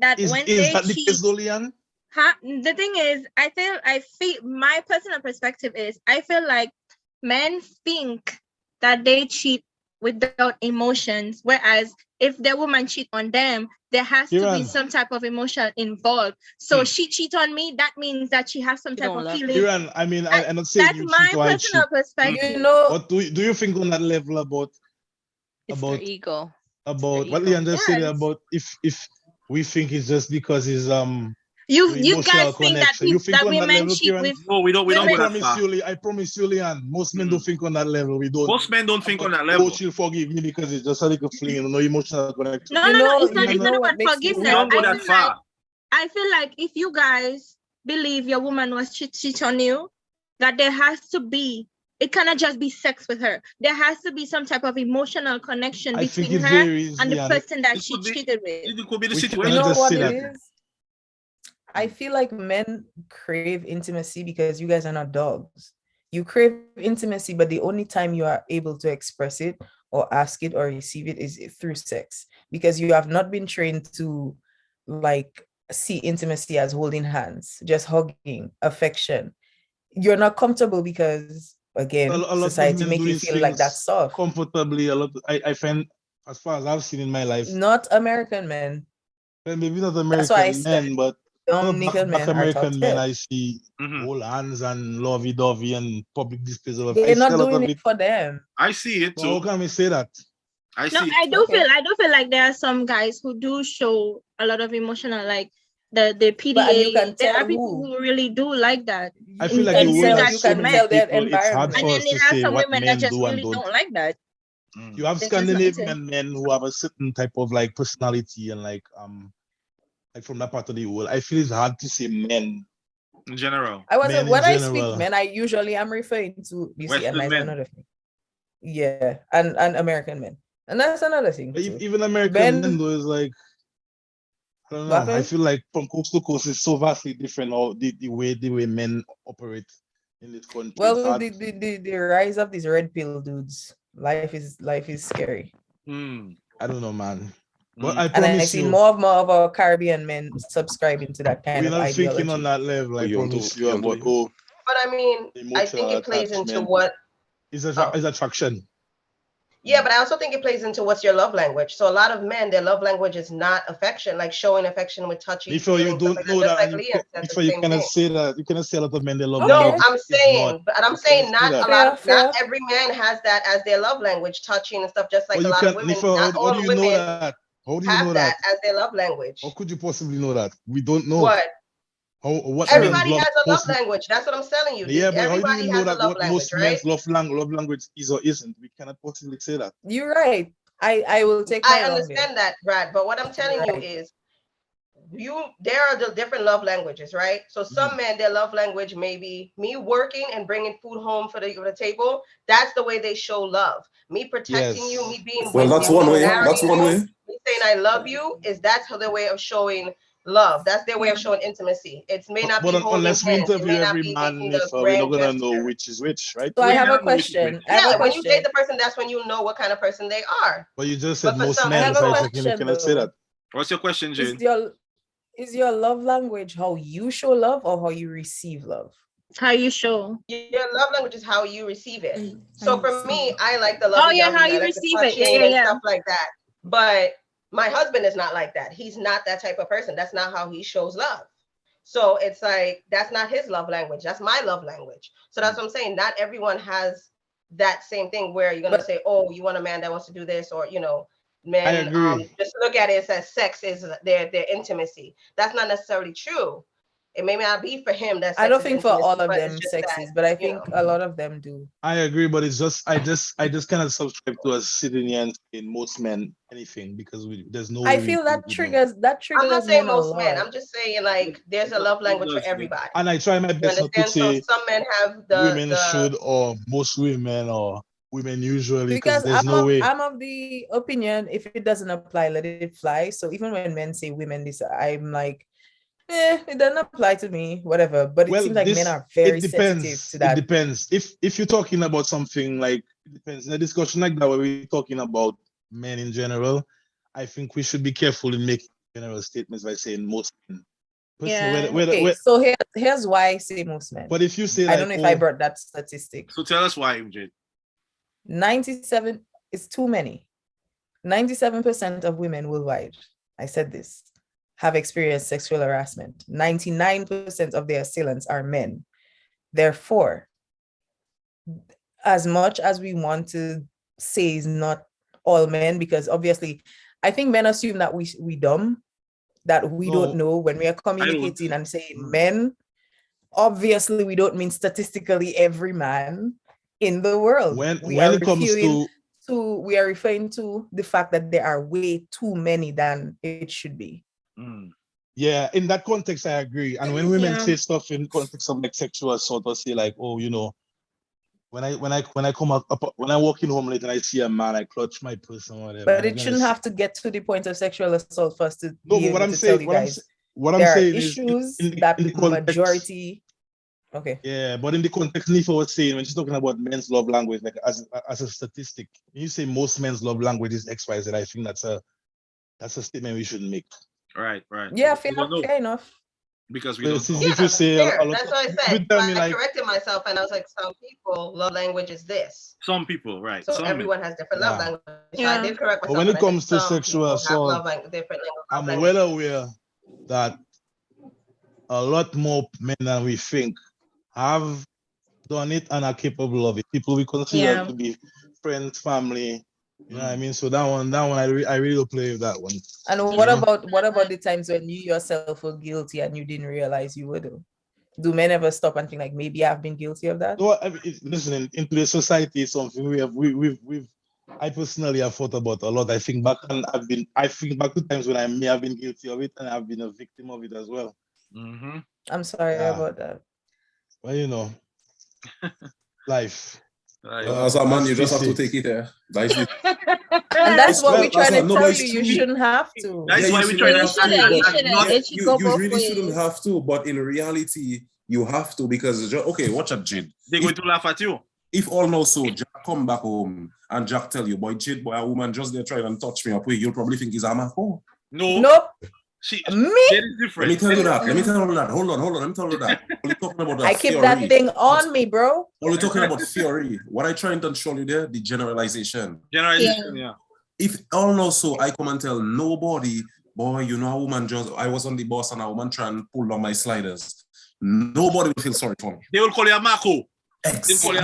that when they that cheat, the case, Dolian? the thing is, I feel my personal perspective is I feel like men think that they cheat without emotions, whereas if the woman cheat on them, there has to be some type of emotion involved. So she cheat on me, that means that she has some type of feeling. Iran, I mean, I'm not saying that's you my cheat or I personal cheat. perspective. You know, But do you think on that level about their ego? About what Leon just said about if we think it's just because it's you guys think that connection. You think that on that women level, cheat Kieran? with No, we don't go that far. I promise you, Leon, most men don't think on that level. We don't. Most men don't think on that level. Coach, you'll forgive me because it's just a little fling, no emotional connection. No, it's not about forgiveness. We don't go that far. I feel like if you guys believe your woman was cheat on you, that there has to be, it cannot just be sex with her. There has to be some type of emotional connection between her and the person that she cheated with. It could be the situation. You know what it is? I feel like men crave intimacy because you guys are not dogs. You crave intimacy, but the only time you are able to express it or ask it or receive it is through sex, because you have not been trained to like see intimacy as holding hands, just hugging, affection. You're not comfortable because again, society make you feel like that's soft. Comfortably, I find, as far as I've seen in my life, not American men. Well, maybe not American men, but back American men, I see hold hands and lovey-dovey and public displays of affection. They're not doing it for them. I see it too. So how can we say that? I do feel like there are some guys who do show a lot of emotional, like the PDA. But you can tell there are people who really do like that. I feel like you can tell that environment. It's hard for us to say what men that just do really and don't like that. You have Scandinavian men who have a certain type of like personality and like from that part of the world. I feel it's hard to say men in general. When I speak men, I usually am referring to another thing. Yeah, and American men. And that's another thing. Even American men though is like, I don't know. I feel like from coast to coast it's so vastly different, or the way men operate in this country. Well, the rise of these red pill dudes. Life is scary. I don't know, man. But I see more of our Caribbean men subscribing to that kind of ideology. We're not thinking on that level. I promise you. But I mean, I think it plays into what is attraction. Yeah, but I also think it plays into what's your love language. So a lot of men, their love language is not affection, like showing affection with touching. Before you don't know that, before you cannot say that, you cannot say a lot of men their love language. No, I'm saying not every man has that as their love language, touching and stuff. Just like a lot of women, not all women have that as their love language. How could you possibly know that? We don't know. What? Everybody has a love language. That's what I'm telling you. Yeah, but everybody how do you know that what most men's love language is or isn't? We cannot possibly say that. You're right. I will take. I understand that, Brad. But what I'm telling you is, there are the different love languages, right? So some men, their love language may be me working and bringing food home for the table. That's the way they show love. Me protecting you, me being well, that's one way. That's one way. Me saying I love you that's their way of showing love. That's their way of showing intimacy. It may not be unless we interview every man, we're not gonna know which is which, right? So I have a question. When you date the person, that's when you know what kind of person they are. But you just said most men. Can I say that? What's your question, Jane? Is your love language how you show love or how you receive love? How you show. Your love language is how you receive it. So for me, I like the love. Oh yeah, how you receive it. Yeah. Stuff like that. But my husband is not like that. He's not that type of person. That's not how he shows love. So it's like, that's not his love language. That's my love language. So that's what I'm saying. Not everyone has that same thing where you're going to say, oh, you want a man that wants to do this, or, men just look at it as sex is their intimacy. That's not necessarily true. It may not be for him. I don't think for all of them sexes, but I think a lot of them do. I agree, but it's just I just kind of subscribe to us sitting here and saying most men anything because there's no. I feel that triggers. I'm not saying most men. I'm just saying like there's a love language for everybody. And I try my best not to say some men have women should or most women or women usually because there's no way. I'm of the opinion if it doesn't apply, let it fly. So even when men say women this, I'm like. It doesn't apply to me, whatever. But it seems like men are very sensitive to that. It depends. If you're talking about something like, it depends. In a discussion like that where we're talking about men in general, I think we should be careful in making general statements by saying most men. Yeah. Okay, so here's why I say most men. But if you say, I don't know if I brought that statistic. So tell us why, MJ. 97 is too many. 97% of women worldwide, I said this, have experienced sexual harassment. 99% of their assailants are men. Therefore, as much as we want to say is not all men, because obviously, I think men assume that we dumb, that we don't know when we are communicating and saying men. Obviously, we don't mean statistically every man in the world. We are referring to the fact that there are way too many than it should be. Yeah, in that context, I agree. And when women say stuff in context of like sexual assault, or say like, oh, you know, when I come up when I walk in home late and I see a man, I clutch my purse or whatever. But it shouldn't have to get to the point of sexual assault for us to no, be but able to tell you guys. What I'm saying is issues that in the context, majority. Okay. Yeah, but in the context, Nifa was saying when she's talking about men's love language, like as a statistic, when you say most men's love language is X, Y, Z, I think that's a statement we should make. Right. Yeah, fair enough. Because we don't know. If you say that's what I said. I corrected myself and I was like, some people love language is this. Some people, right? So some everyone has different love language. So I did correct myself. But when it comes to sexual assault, I'm well aware that a lot more men than we think have done it and are capable of it. People we consider to be friends, family. You know what I mean? So that one, I really don't play with that one. And what about the times when you yourself were guilty and you didn't realize you were? Do men ever stop and think like maybe I've been guilty of that? No, I mean, listen, in today's society, it's something I personally have thought about a lot. I think back to times when I may have been guilty of it and I've been a victim of it as well. I'm sorry about that. Well, you know, life. As a man, you just have to take it there. And that's what we're trying to tell you. You shouldn't have to. That's why we're trying to tell you. You really shouldn't have to, but in reality, you have to because okay, watch out, Jid. They're going to laugh at you. If all know so, Jack come back home and Jack tell you, boy, Jid, boy, a woman just there trying and touch me up, you'll probably think he's a man. Nope. Let me tell you that. Hold on. Let me tell you that. Only talking about that I keep that thing on me, bro. Only talking about theory. What I trying to show you there, the generalization. Yeah. If all know so, I come and tell nobody, boy, you know, a woman I was on the bus and a woman trying to pull down my sliders. Nobody will feel sorry for me. They will call you a Marco. Exactly.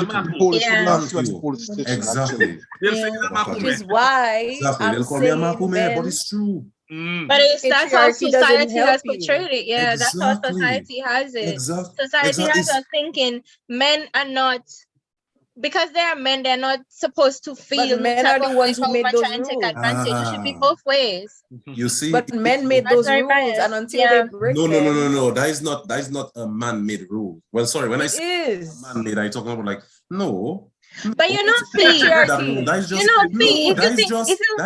Which is why they'll call me a Marco, but it's true. But that's how society has portrayed it. Yeah, that's how society has it. Society has us thinking men are not, because they are men, they're not supposed to feel. But men are the ones who made those rules. Take advantage. It should be both ways. You see, but men made those rules, and until they break no. That is not a man-made rule. Well, sorry, when I say man-made, I talking about like no. But you know, that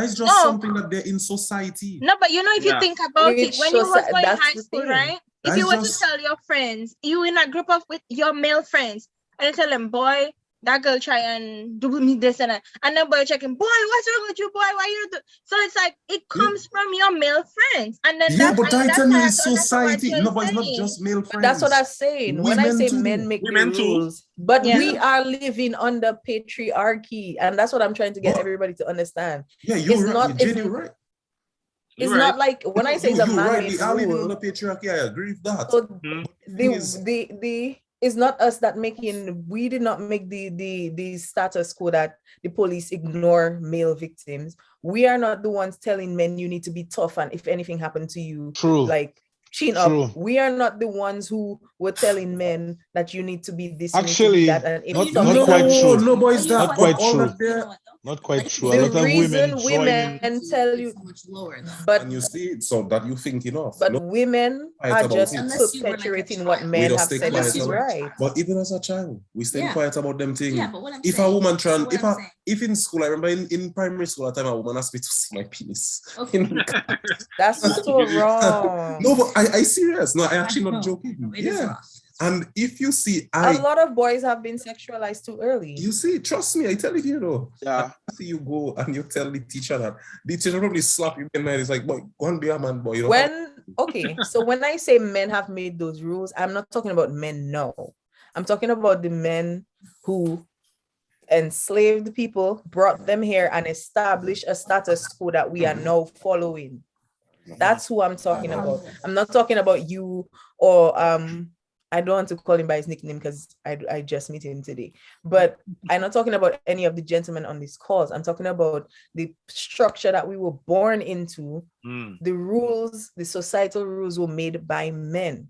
is just something that they're in society. No, but you know, if you think about it, when you was in high school, right? If you were to tell your friends, you in a group with your male friends, and you tell them, boy, that girl try and do me this and that, and then boy checking, boy, what's wrong with you, boy? Why you do? So it's like it comes from your male friends, and then but that is society. No, but it's not just male friends. But that's what I'm saying. When I say men make the rules, but we are living under patriarchy, and that's what I'm trying to get everybody to understand. Yeah, you're right. You're right. It's not like when I say it's a man-made rule. I live under patriarchy. I agree with that. So it's not us that we did not make the status quo that the police ignore male victims. We are not the ones telling men you need to be tough and if anything happened to you, like chin up. We are not the ones who were telling men that you need to be this. Actually, that, and not quite true. No, boy, is that not quite true. Not quite true. A lot of women tell you, but and you see it, so that you thinking of. But women are just perpetuating what men have said is right. But even as a child, we stay quiet about them things. If a woman if in school, I remember in primary school, at the time a woman asked me to see my penis. That's so wrong. No, but I serious. No, I actually not joking. And if you see, a lot of boys have been sexualized too early. You see, trust me, I tell you, Yeah. See you go and you tell the teacher that, the teacher probably slap you in the head. It's like, boy, go and be a man, boy. So when I say men have made those rules, I'm not talking about men now. I'm talking about the men who enslaved people, brought them here, and established a status quo that we are now following. That's who I'm talking about. I'm not talking about you or I don't want to call him by his nickname because I just met him today. But I'm not talking about any of the gentlemen on this cause. I'm talking about the structure that we were born into. The rules, the societal rules were made by men.